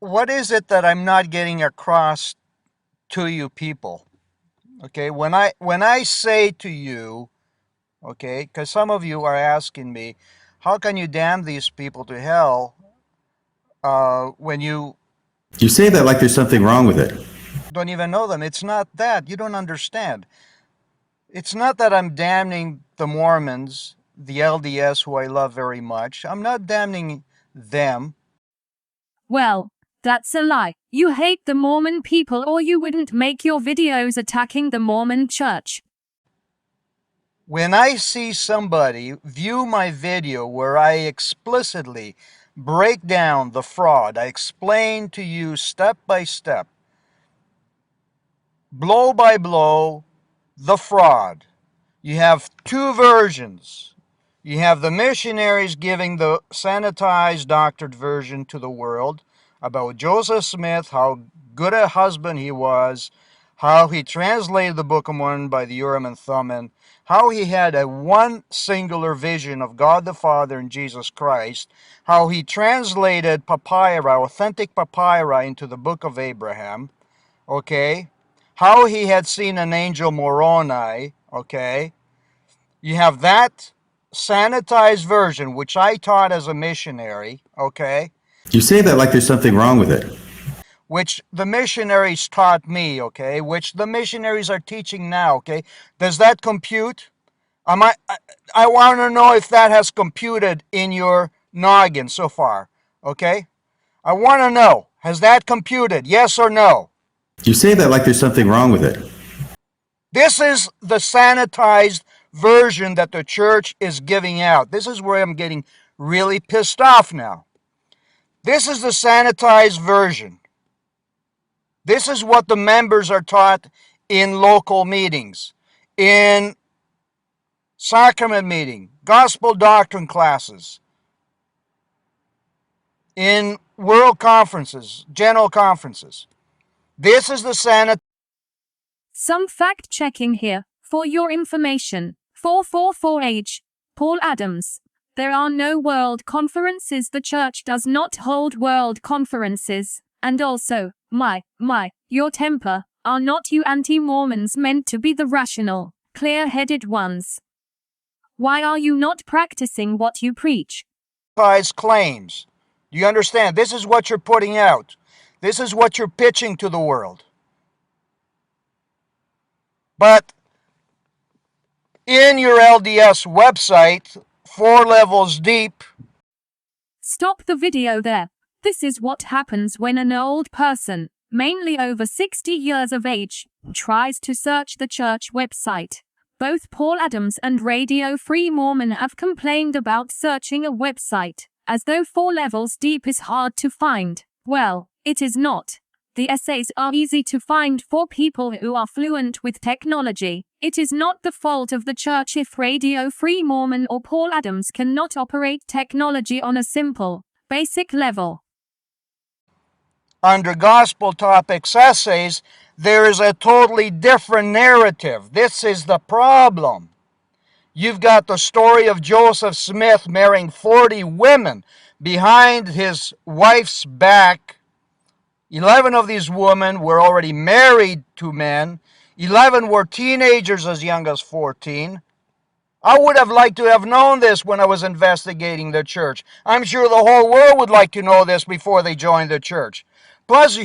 what is it that I'm not getting across to you people? Okay, when I say to you, okay, because some of you are asking me, how can you damn these people to hell when you You say that like there's something wrong with it. don't even know them? It's not that. You don't understand. It's not that I'm damning the Mormons, the LDS, who I love very much. I'm not damning them. Well, that's a lie. You hate the Mormon people, or you wouldn't make your videos attacking the Mormon church. When I see somebody view my video where I explicitly break down the fraud, I explain to you step by step, blow by blow, the fraud. You have two versions. You have the missionaries giving the sanitized, doctored version to the world about Joseph Smith, how good a husband he was, how he translated the Book of Mormon by the Urim and Thummim, how he had a one singular vision of God the Father and Jesus Christ, how he translated papyri, authentic papyri, into the Book of Abraham, okay? How he had seen an angel Moroni, okay? You have that sanitized version, which I taught as a missionary, okay? You say that like there's something wrong with it. Which the missionaries taught me, okay? Which the missionaries are teaching now, okay? Does that compute? I want to know if that has computed in your noggin so far, okay? I want to know, has that computed, yes or no? You say that like there's something wrong with it. This is the sanitized version that the church is giving out. This is where I'm getting really pissed off now. This is the sanitized version. This is what the members are taught in local meetings, in sacrament meeting, gospel doctrine classes, in world conferences, general conferences. This is the sanitized. Some fact checking here, for your information. 444H. Paul Adams. There are no world conferences. The church does not hold world conferences. And also, your temper, are not you anti-Mormons meant to be the rational, clear-headed ones? Why are you not practicing what you preach? Claims. Do you understand? This is what you're putting out. This is what you're pitching to the world. But in your LDS website, 4 levels deep. Stop the video there. This is what happens when an old person, mainly over 60 years of age, tries to search the church website. Both Paul Adams and Radio Free Mormon have complained about searching a website, as though 4 levels deep is hard to find. Well, it is not. The essays are easy to find for people who are fluent with technology. It is not the fault of the church if Radio Free Mormon or Paul Adams cannot operate technology on a simple, basic level. Under gospel topics essays, there is a totally different narrative. This is the problem. You've got the story of Joseph Smith marrying 40 women behind his wife's back. 11 of these women were already married to men. 11 were teenagers as young as 14. I would have liked to have known this when I was investigating the church. I'm sure the whole world would like to know this before they join the church. Plus,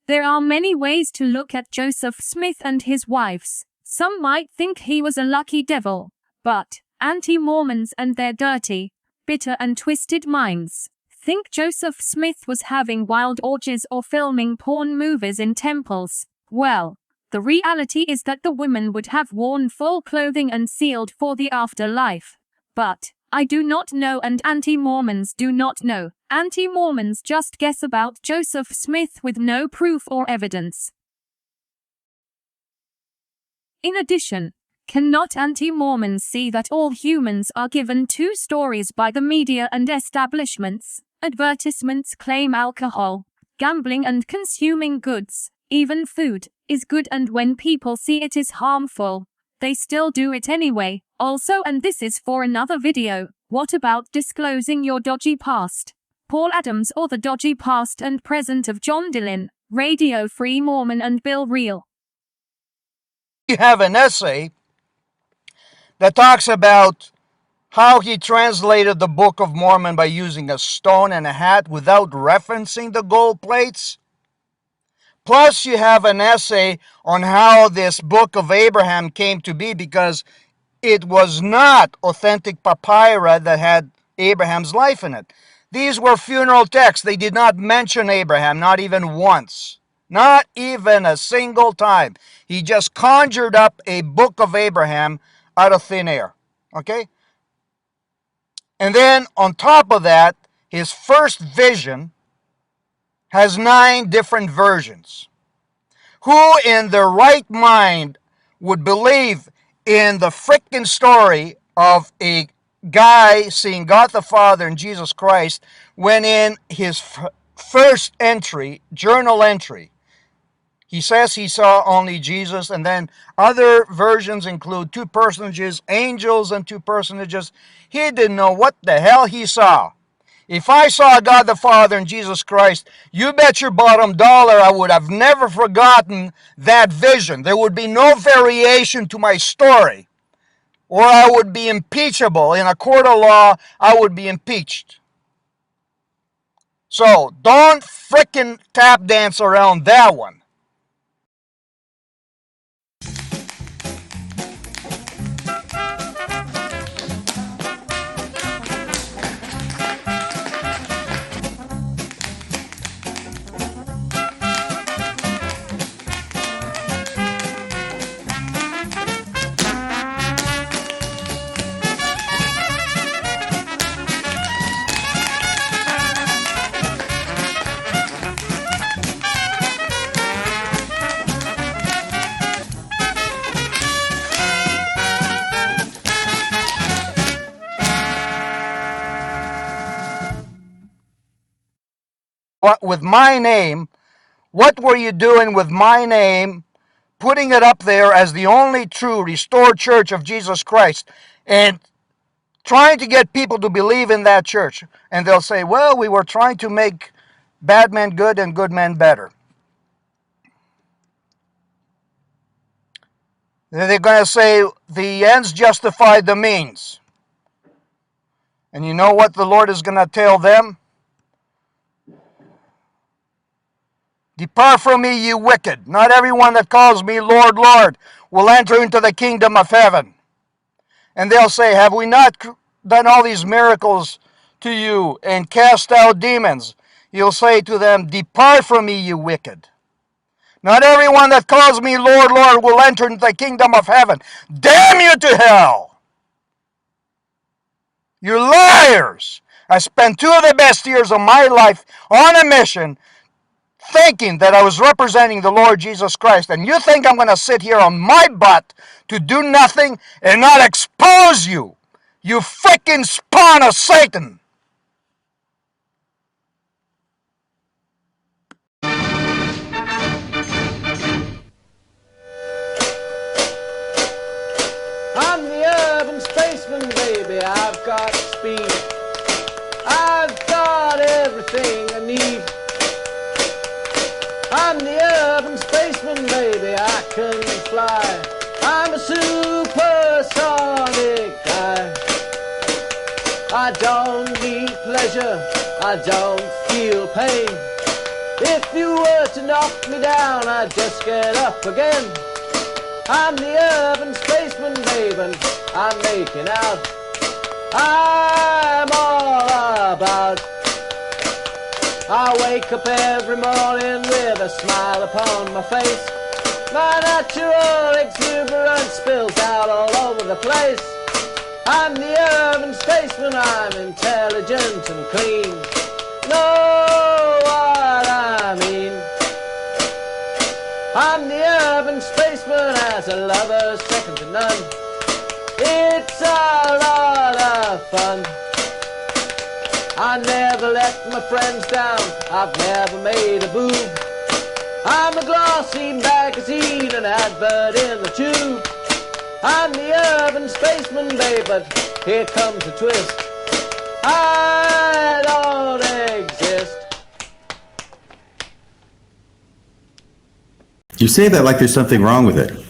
there are many ways to look at Joseph Smith and his wives. Some might think he was a lucky devil, but anti-Mormons and their dirty, bitter and twisted minds think Joseph Smith was having wild orgies or filming porn movies in temples. Well, the reality is that the women would have worn full clothing and sealed for the afterlife. But I do not know, and anti-Mormons do not know. Anti-Mormons just guess about Joseph Smith with no proof or evidence. In addition, cannot anti-Mormons see that all humans are given 2 stories by the media and establishments? Advertisements claim alcohol, gambling and consuming goods, even food, is good, and when people see it is harmful, they still do it anyway. Also, and this is for another video, what about disclosing your dodgy past? Paul Adams, or the dodgy past and present of John Dillon, Radio Free Mormon, and Bill Reel. You have an essay that talks about how he translated the Book of Mormon by using a stone and a hat without referencing the gold plates. Plus, you have an essay on how this Book of Abraham came to be, because it was not authentic papyri that had Abraham's life in it. These were funeral texts. They did not mention Abraham, not even once. Not even a single time. He just conjured up a Book of Abraham out of thin air. Okay? And then on top of that, his first vision has 9 different versions. Who in their right mind would believe in the frickin' story of a guy seeing God the Father and Jesus Christ when in his first entry, journal entry, he says he saw only Jesus, and then other versions include 2 personages, angels and 2 personages. He didn't know what the hell he saw. If I saw God the Father and Jesus Christ, you bet your bottom dollar I would have never forgotten that vision. There would be no variation to my story, or I would be impeachable. In a court of law, I would be impeached. So don't frickin' tap dance around that one. With my name, what were you doing with my name, putting it up there as the only true restored church of Jesus Christ, and trying to get people to believe in that church? And they'll say, well, we were trying to make bad men good and good men better. They're going to say the ends justify the means. And you know what the Lord is going to tell them? Depart from me, you wicked. Not everyone that calls me Lord, Lord will enter into the kingdom of heaven. And they'll say, have we not done all these miracles to you and cast out demons? You'll say to them, depart from me, you wicked. Not everyone that calls me Lord, Lord will enter into the kingdom of heaven. Damn you to hell! You're liars! I spent 2 of the best years of my life on a mission thinking that I was representing the Lord Jesus Christ, and you think I'm going to sit here on my butt to do nothing and not expose you? You frickin' spawn of Satan! I'm the urban spaceman, baby. I've got speed. I've got everything I need. I'm the urban spaceman, baby. I can fly. I'm a supersonic guy. I don't need pleasure. I don't feel pain. If you were to knock me down, I'd just get up again. I'm the urban spaceman, baby. I'm making out. I'm all about. I wake up every morning with a smile upon my face. My natural exuberance spills out all over the place. I'm the urban spaceman, I'm intelligent and clean. Know what I mean? I'm the urban spaceman, as a lover second to none. It's a lot of fun. I never let my friends down, I've never made a boo. I'm a glossy magazine, an advert in the tube. I'm the urban spaceman, babe, but here comes a twist. I don't You say that like there's something wrong with it.